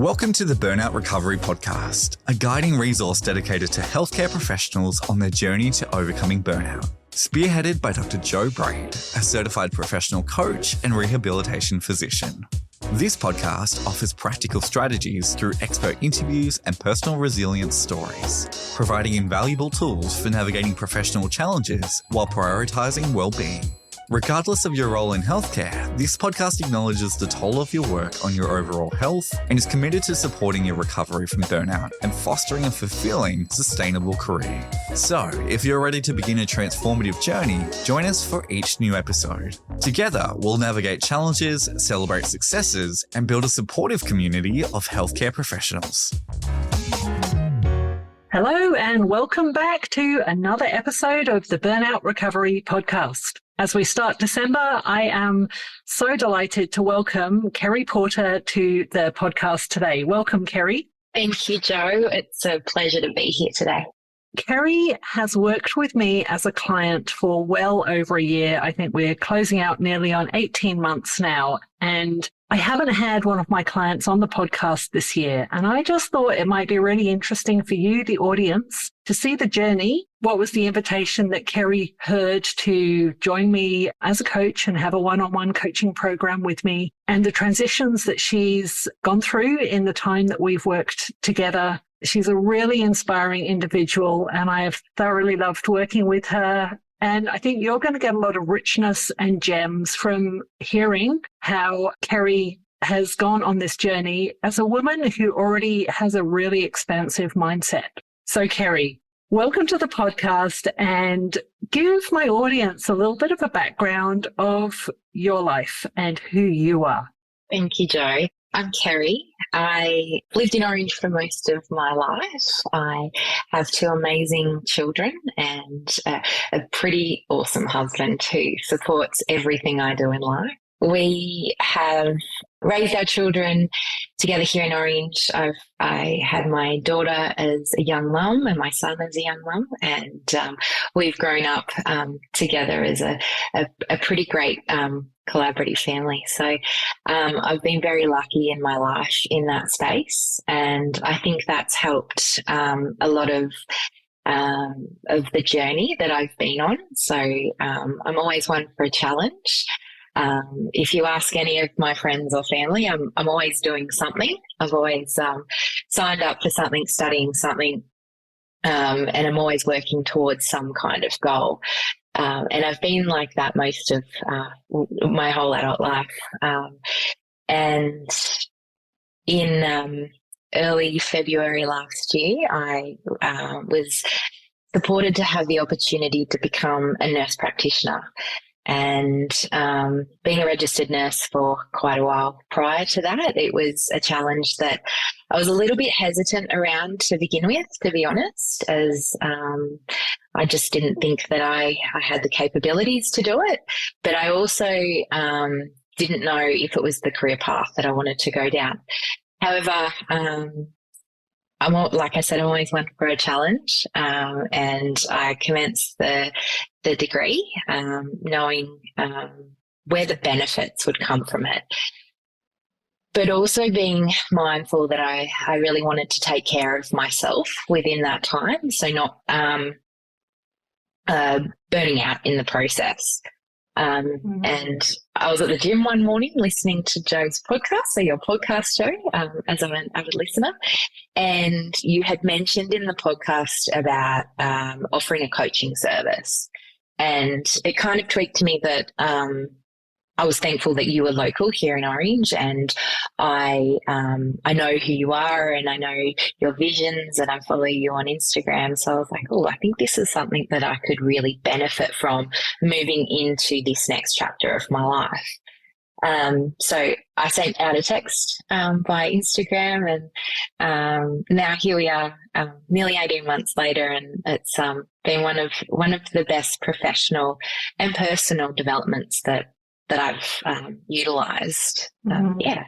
Welcome to the Burnout Recovery Podcast, a guiding resource dedicated to healthcare professionals on their journey to overcoming burnout. Spearheaded by Dr. Joe Braid, a certified professional coach and rehabilitation physician. This podcast offers practical strategies through expert interviews and personal resilience stories, providing invaluable tools for navigating professional challenges while prioritizing well-being. Regardless of your role in healthcare, this podcast acknowledges the toll of your work on your overall health and is committed to supporting your recovery from burnout and fostering a fulfilling, sustainable career. So, if you're ready to begin a transformative journey, join us for each new episode. Together, we'll navigate challenges, celebrate successes, and build a supportive community of healthcare professionals. Hello and welcome back to another episode of the Burnout Recovery Podcast. As we start December, I am so delighted to welcome Kerry Porter to the podcast today. Welcome, Kerry. Thank you, Joe. It's a pleasure to be here today. Kerry has worked with me as a client for well over a year. I think we're closing out nearly on 18 months now. And I haven't had one of my clients on the podcast this year. And I just thought it might be really interesting for you, the audience, to see the journey. What was the invitation that Kerry heard to join me as a coach and have a one-on-one coaching program with me, and the transitions that she's gone through in the time that we've worked together. She's a really inspiring individual, and I have thoroughly loved working with her. And I think you're going to get a lot of richness and gems from hearing how Kerry has gone on this journey as a woman who already has a really expansive mindset. So, Kerry, welcome to the podcast, and give my audience a little bit of a background of your life and who you are. Thank you, Joe. I'm Kerry. I lived in Orange for most of my life. I have two amazing children and a pretty awesome husband who supports everything I do in life. We have raised our children together here in Orange. I had my daughter as a young mum and my son as a young mum, and we've grown up together as a pretty great collaborative family. So I've been very lucky in my life in that space, and I think that's helped a lot of the journey that I've been on. So I'm always one for a challenge. If you ask any of my friends or family, I'm always doing something. I've always signed up for something, studying something, and I'm always working towards some kind of goal. And I've been like that most of my whole adult life. And in early February last year, I was supported to have the opportunity to become a nurse practitioner. And being a registered nurse for quite a while prior to that, it was a challenge that I was a little bit hesitant around to begin with, to be honest, as I just didn't think that I had the capabilities to do it. But I also didn't know if it was the career path that I wanted to go down. However, like I said, I'm always one for a challenge, and I commenced the degree, knowing where the benefits would come from it, but also being mindful that I really wanted to take care of myself within that time, so not burning out in the process. And I was at the gym one morning listening to Joe's podcast, so your podcast, Joe, as I'm an avid listener, and you had mentioned in the podcast about offering a coaching service. And it kind of tweaked to me that I was thankful that you were local here in Orange, and I know who you are and I know your visions, and I follow you on Instagram. So I was like, oh, I think this is something that I could really benefit from moving into this next chapter of my life. So I sent out a text by Instagram, and now here we are, nearly 18 months later, and it's been one of the best professional and personal developments that I've utilised. Yeah.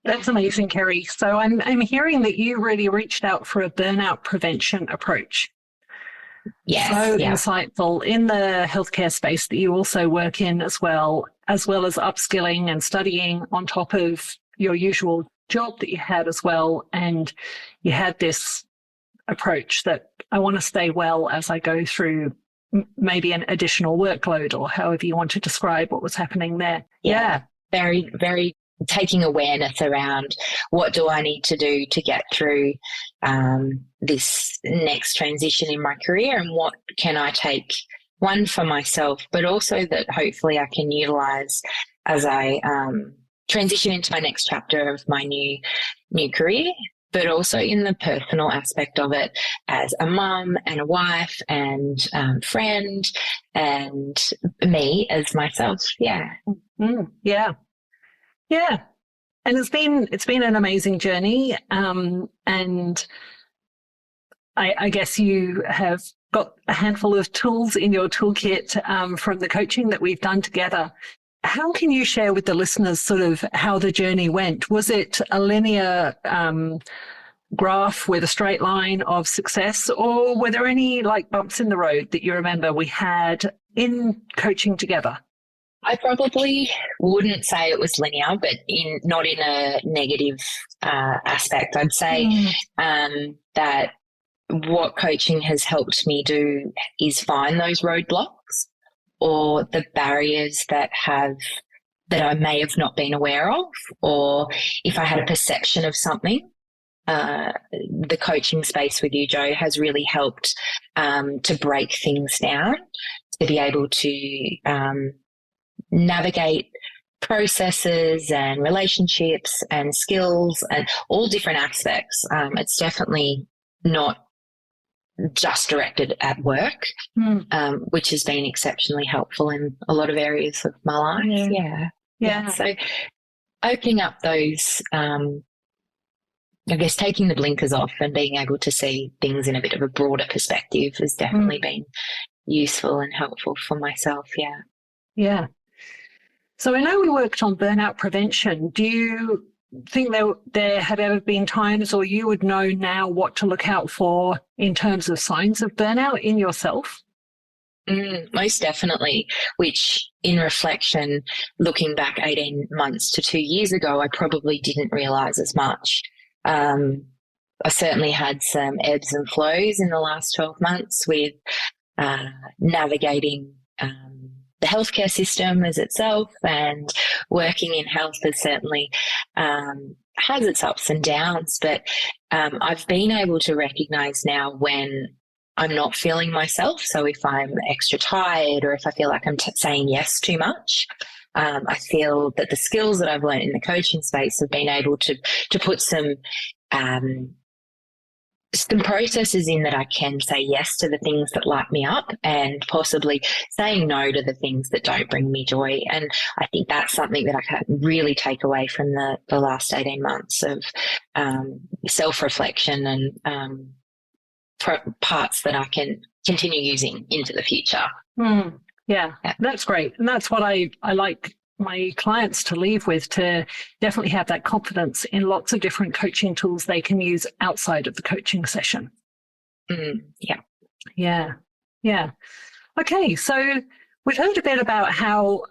That's amazing, Kerry. So I'm hearing that you really reached out for a burnout prevention approach. Yes. So insightful in the healthcare space that you also work in as well as upskilling and studying on top of your usual job that you had as well, and you had this approach that I want to stay well as I go through maybe an additional workload, or however you want to describe what was happening there. Yeah. Very, very taking awareness around what do I need to do to get through this next transition in my career, and what can I take, one, for myself, but also that hopefully I can utilize as I transition into my next chapter of my new career, but also in the personal aspect of it as a mum and a wife and friend, and me as myself. Yeah. Yeah. And it's been an amazing journey. And I guess you have got a handful of tools in your toolkit from the coaching that we've done together. How can you share with the listeners sort of how the journey went? Was it a linear graph with a straight line of success, or were there any like bumps in the road that you remember we had in coaching together? I probably wouldn't say it was linear, but not in a negative aspect. I'd say that what coaching has helped me do is find those roadblocks or the barriers that I may have not been aware of, or if I had a perception of something. The coaching space with you, Joe, has really helped to break things down, to be able to navigate processes and relationships and skills and all different aspects. It's definitely not just directed at work, which has been exceptionally helpful in a lot of areas of my life. Yeah. So opening up those, I guess taking the blinkers off and being able to see things in a bit of a broader perspective has definitely been useful and helpful for myself. Yeah. So I know we worked on burnout prevention. Do you think there have ever been times, or you would know now, what to look out for in terms of signs of burnout in yourself? Most definitely, which in reflection, looking back 18 months to 2 years ago, I probably didn't realise as much. I certainly had some ebbs and flows in the last 12 months with navigating the healthcare system as itself, and working in health has certainly has its ups and downs. But I've been able to recognise now when I'm not feeling myself. So if I'm extra tired, or if I feel like I'm saying yes too much, I feel that the skills that I've learned in the coaching space have been able to put some processes in that I can say yes to the things that light me up, and possibly saying no to the things that don't bring me joy. And I think that's something that I can really take away from the last 18 months of self-reflection and parts that I can continue using into the future. Yeah, that's great. And that's what I like my clients to leave with, to definitely have that confidence in lots of different coaching tools they can use outside of the coaching session. Yeah. Okay, so we've heard a bit about how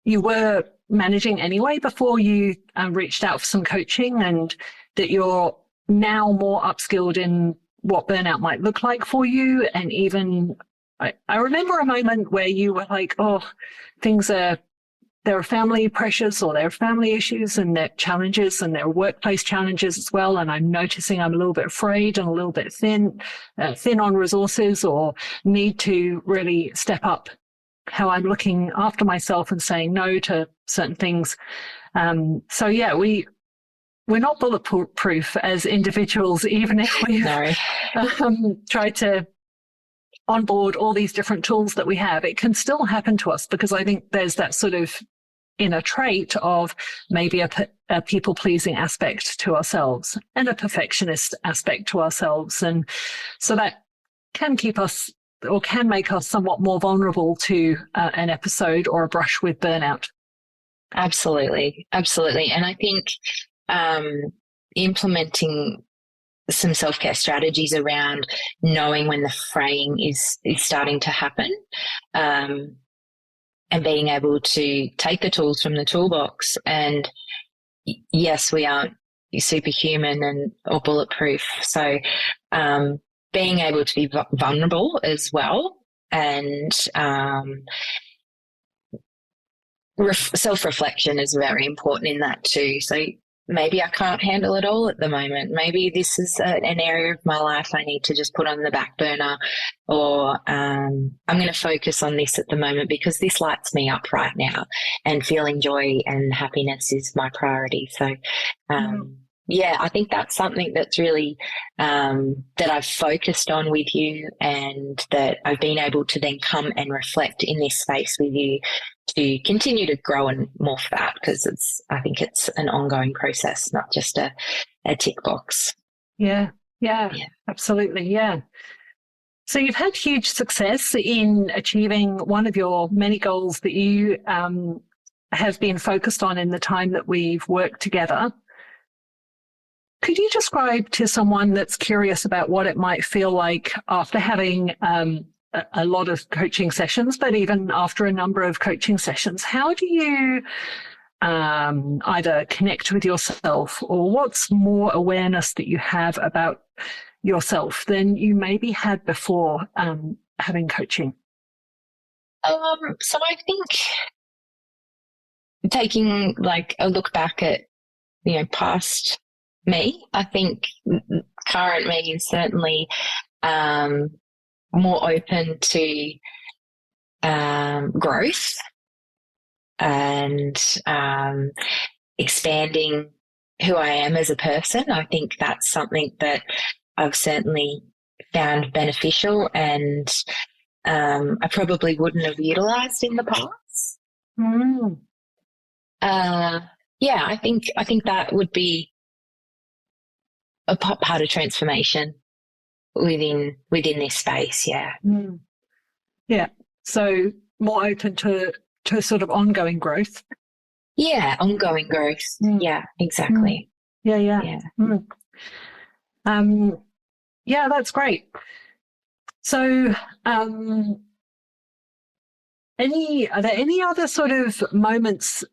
you were managing anyway before you reached out for some coaching, and that you're now more upskilled in what burnout might look like for you. And even I remember a moment where you were like, there are family pressures, or there are family issues, and there are challenges, and there are workplace challenges as well. And I'm noticing I'm a little bit afraid and a little bit thin on resources, or need to really step up how I'm looking after myself and saying no to certain things. So yeah, we're not bulletproof as individuals, even if we try to onboard all these different tools that we have. It can still happen to us, because I think there's that sort of inner trait of maybe a people-pleasing aspect to ourselves and a perfectionist aspect to ourselves. And so that can keep us, or can make us, somewhat more vulnerable to an episode or a brush with burnout. Absolutely. And I think implementing some self-care strategies around knowing when the fraying is starting to happen, and being able to take the tools from the toolbox and yes, we aren't superhuman or bulletproof. So being able to be vulnerable as well, and self-reflection is very important in that too. So maybe I can't handle it all at the moment. Maybe this is an area of my life I need to just put on the back burner, or I'm going to focus on this at the moment because this lights me up right now, and feeling joy and happiness is my priority. So, yeah, I think that's something that's really that I've focused on with you, and that I've been able to then come and reflect in this space with you to continue to grow and morph that, because I think it's an ongoing process, not just a tick box. Yeah, absolutely. Yeah. So you've had huge success in achieving one of your many goals that you have been focused on in the time that we've worked together. Could you describe to someone that's curious about what it might feel like after having a lot of coaching sessions, but even after a number of coaching sessions, how do you either connect with yourself, or what's more awareness that you have about yourself than you maybe had before having coaching? So I think taking like a look back at, past me, I think current me is certainly more open to growth and expanding who I am as a person. I think that's something that I've certainly found beneficial, and I probably wouldn't have utilised in the past. Yeah, I think that would be a part of transformation within this space. Yeah. Yeah. So more open to sort of ongoing growth. Yeah, ongoing growth. Yeah, exactly. Yeah. Yeah, that's great. So are there any other sort of moments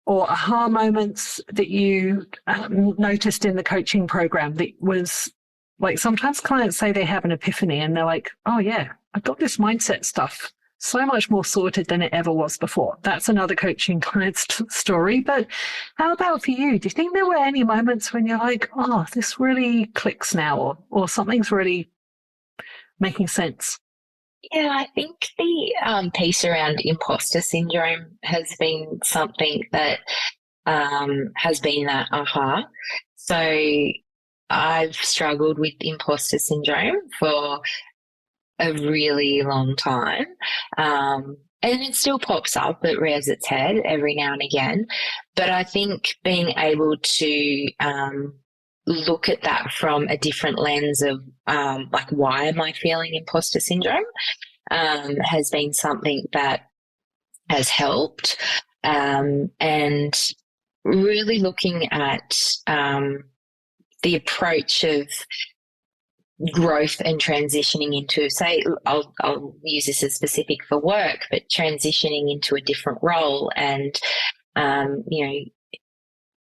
or aha moments that you noticed in the coaching program that was like, sometimes clients say they have an epiphany and they're like, oh yeah, I've got this mindset stuff so much more sorted than it ever was before. That's another coaching client's story. But how about for you? Do you think there were any moments when you're like, oh, this really clicks now, or something's really making sense? Yeah, I think the piece around imposter syndrome has been something that has been that aha. So I've struggled with imposter syndrome for a really long time. And it still pops up, it rears its head every now and again. But I think being able to look at that from a different lens of like, why am I feeling imposter syndrome, has been something that has helped. And really looking at the approach of growth and transitioning into, say, I'll use this as specific for work, but transitioning into a different role and,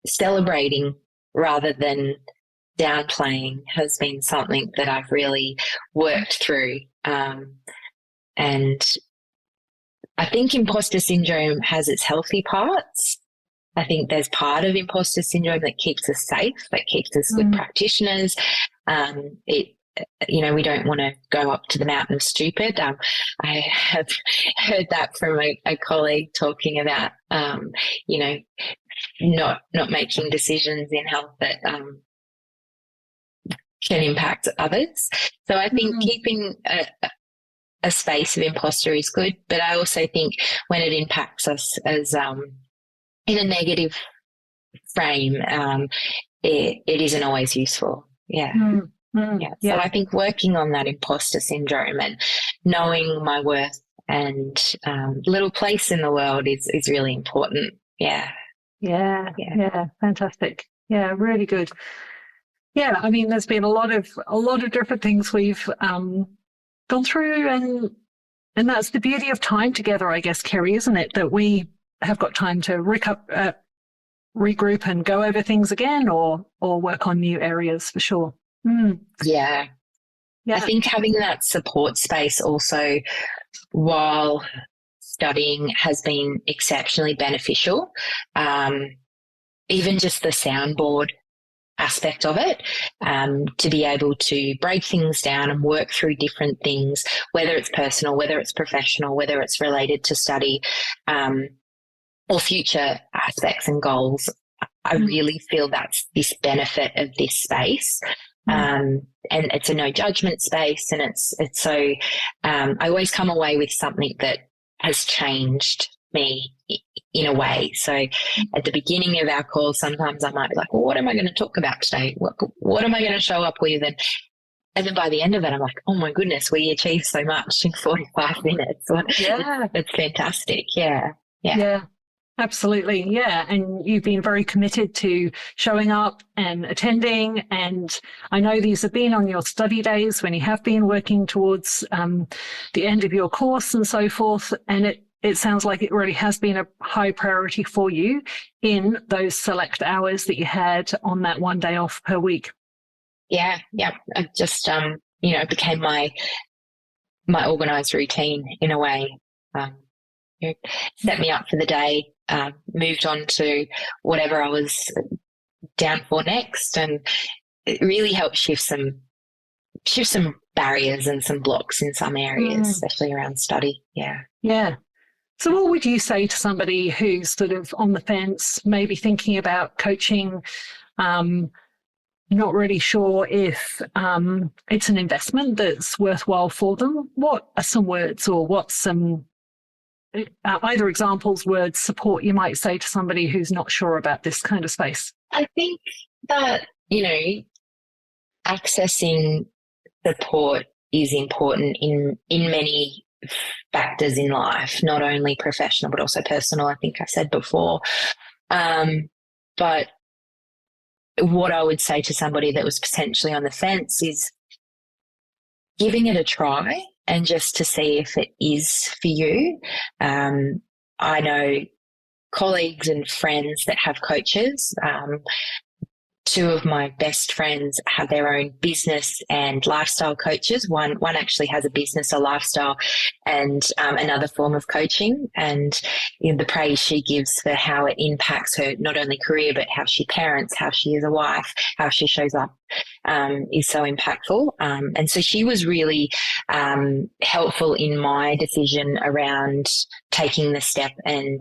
celebrating rather than downplaying has been something that I've really worked through. And I think imposter syndrome has its healthy parts. I think there's part of imposter syndrome that keeps us safe, that keeps us good practitioners. We don't want to go up to the mountain of stupid. I have heard that from a colleague talking about, not making decisions in health that can impact others. So I think keeping a space of imposter is good, but I also think when it impacts us as in a negative frame, it isn't always useful. Yeah. Yeah. So I think working on that imposter syndrome and knowing my worth and little place in the world is really important. Yeah. Fantastic. Yeah, really good. Yeah, I mean, there's been a lot of different things we've gone through, and that's the beauty of time together, I guess, Kerry, isn't it? That we have got time to regroup and go over things again, or work on new areas for sure. Yeah. I think having that support space also while studying has been exceptionally beneficial. Even just the soundboard aspect of it, to be able to break things down and work through different things, whether it's personal, whether it's professional, whether it's related to study, or future aspects and goals. I really feel that's this benefit of this space. And it's a no judgment space, and it's so, I always come away with something that has changed me in a way. So at the beginning of our call, sometimes I might be like, well, what am I going to talk about today? What am I going to show up with? And then by the end of it, I'm like, oh my goodness, we achieved so much in 45 minutes. Yeah. It's fantastic. Yeah. Absolutely. Yeah. And you've been very committed to showing up and attending. And I know these have been on your study days when you have been working towards the end of your course and so forth. And it sounds like it really has been a high priority for you in those select hours that you had on that one day off per week. Yeah. It just, it became my organised routine in a way. Set me up for the day, moved on to whatever I was down for next, and it really helped shift some barriers and some blocks in some areas, especially around study. Yeah. So what would you say to somebody who's sort of on the fence, maybe thinking about coaching, not really sure if it's an investment that's worthwhile for them? What are some words, or what's some either examples, words, support you might say to somebody who's not sure about this kind of space? I think that, accessing support is important in many factors in life, not only professional, but also personal, I think I said before. But what I would say to somebody that was potentially on the fence is giving it a try, and just to see if it is for you. I know colleagues and friends that have coaches. Two of my best friends have their own business and lifestyle coaches. One actually has a business, a lifestyle, and another form of coaching. And the praise she gives for how it impacts her, not only career, but how she parents, how she is a wife, how she shows up, is so impactful. And so she was really helpful in my decision around taking the step and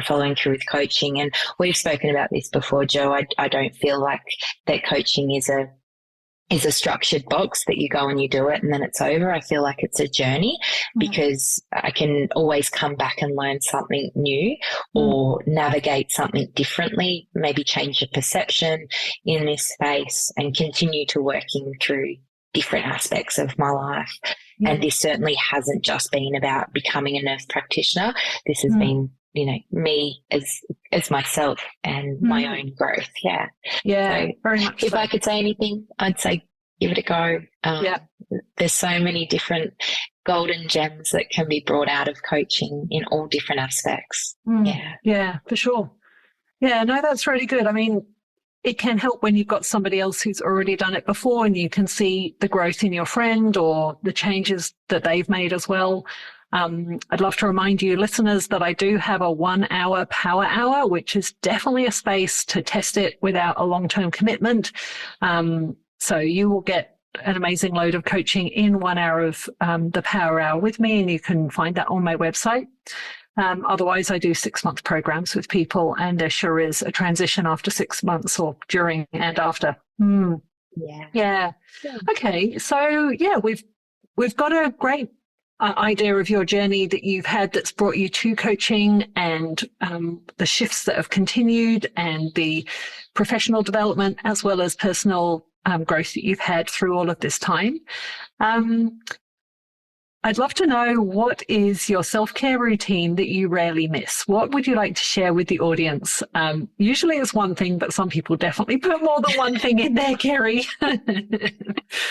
following through with coaching. And we've spoken about this before, Joe. I don't feel like that coaching is a structured box that you go and you do it and then it's over. I feel like it's a journey, because I can always come back and learn something new or navigate something differently, maybe change your perception in this space and continue to working through different aspects of my life. And this certainly hasn't just been about becoming a nurse practitioner. This has been, me as myself and my own growth. Yeah. Yeah. So very much. If I could say anything, I'd say give it a go. There's so many different golden gems that can be brought out of coaching in all different aspects. Yeah, for sure. Yeah, no, that's really good. I mean, it can help when you've got somebody else who's already done it before and you can see the growth in your friend or the changes that they've made as well. I'd love to remind you listeners that I do have a 1 hour power hour, which is definitely a space to test it without a long-term commitment. So you will get an amazing load of coaching in 1 hour of the power hour with me, and you can find that on my website. Otherwise, I do 6-month programs with people, and there sure is a transition after 6 months or during and after. Yeah. Okay. So we've got a great idea of your journey that you've had that's brought you to coaching, and the shifts that have continued, and the professional development as well as personal growth that you've had through all of this time. I'd love to know, what is your self-care routine that you rarely miss? What would you like to share with the audience? Usually it's one thing, but some people definitely put more than one thing in there, Kerry.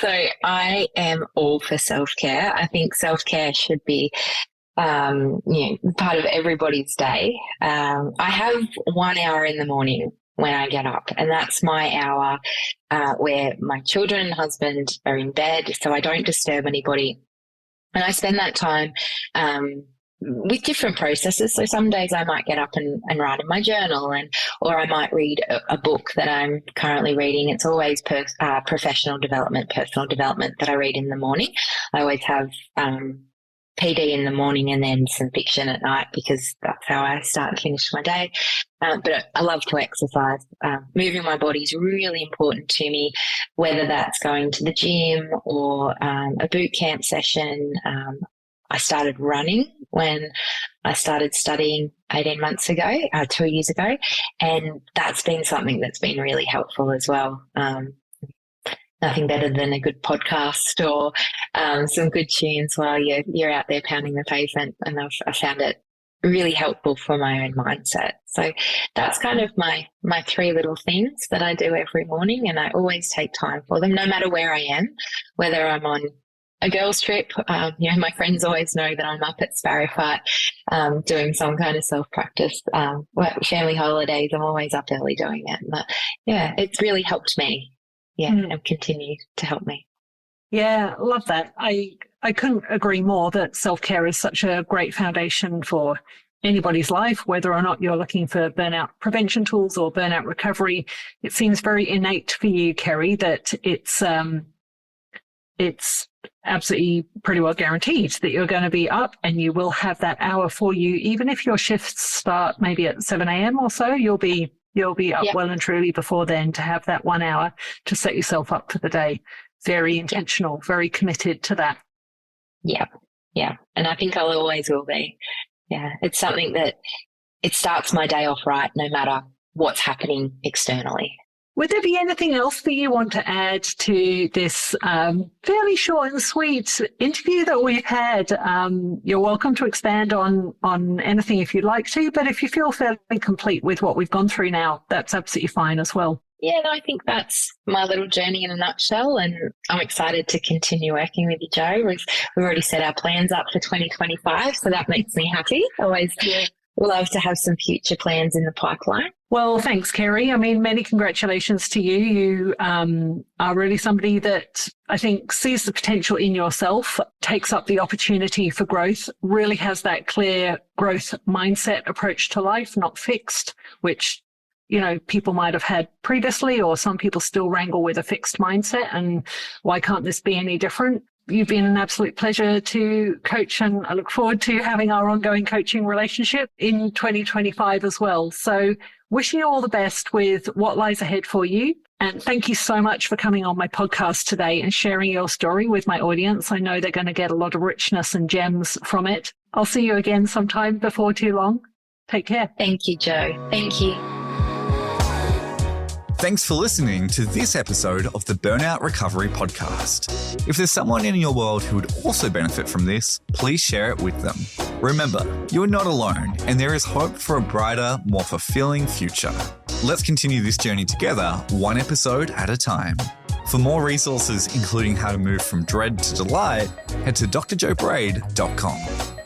So I am all for self-care. I think self-care should be part of everybody's day. I have 1 hour in the morning when I get up, and that's my hour where my children and husband are in bed, so I don't disturb anybody. And I spend that time with different processes. So some days I might get up and write in my journal, or I might read a book that I'm currently reading. It's always professional development, personal development that I read in the morning. I always have PD in the morning and then some fiction at night, because that's how I start and finish my day. But I love to exercise. Moving my body is really important to me, whether that's going to the gym or a boot camp session. I started running when I started studying 18 months ago, 2 years ago, and that's been something that's been really helpful as well. Nothing better than a good podcast or some good tunes while you're out there pounding the pavement, and I found it really helpful for my own mindset. So that's kind of my three little things that I do every morning, and I always take time for them, no matter where I am, whether I'm on a girls' trip. My friends always know that I'm up at Sparrowfight doing some kind of self-practice. Family holidays, I'm always up early doing it. But it's really helped me. And continue to help me. Yeah, love that. I couldn't agree more that self-care is such a great foundation for anybody's life, whether or not you're looking for burnout prevention tools or burnout recovery. It seems very innate for you, Kerry, that it's absolutely pretty well guaranteed that you're going to be up and you will have that hour for you. Even if your shifts start maybe at 7 a.m. or so, you'll be up well and truly before then to have that 1 hour to set yourself up for the day. Very intentional, very committed to that. Yeah. And I think I always will be. Yeah. It's something that it starts my day off right, no matter what's happening externally. Would there be anything else that you want to add to this fairly short and sweet interview that we've had? You're welcome to expand on anything if you'd like to, but if you feel fairly complete with what we've gone through now, that's absolutely fine as well. Yeah, no, I think that's my little journey in a nutshell, and I'm excited to continue working with you, Jo. We've already set our plans up for 2025, so that makes me happy. Always love to have some future plans in the pipeline. Well, thanks, Kerry. I mean, many congratulations to you. You are really somebody that I think sees the potential in yourself, takes up the opportunity for growth, really has that clear growth mindset approach to life, not fixed, which, people might have had previously, or some people still wrangle with a fixed mindset. And why can't this be any different? You've been an absolute pleasure to coach, and I look forward to having our ongoing coaching relationship in 2025 as well. So wishing you all the best with what lies ahead for you. And thank you so much for coming on my podcast today and sharing your story with my audience. I know they're going to get a lot of richness and gems from it. I'll see you again sometime before too long. Take care. Thank you, Jo. Thank you. Thanks for listening to this episode of the Burnout Recovery Podcast. If there's someone in your world who would also benefit from this, please share it with them. Remember, you're not alone, and there is hope for a brighter, more fulfilling future. Let's continue this journey together, one episode at a time. For more resources, including how to move from dread to delight, head to drjobraid.com.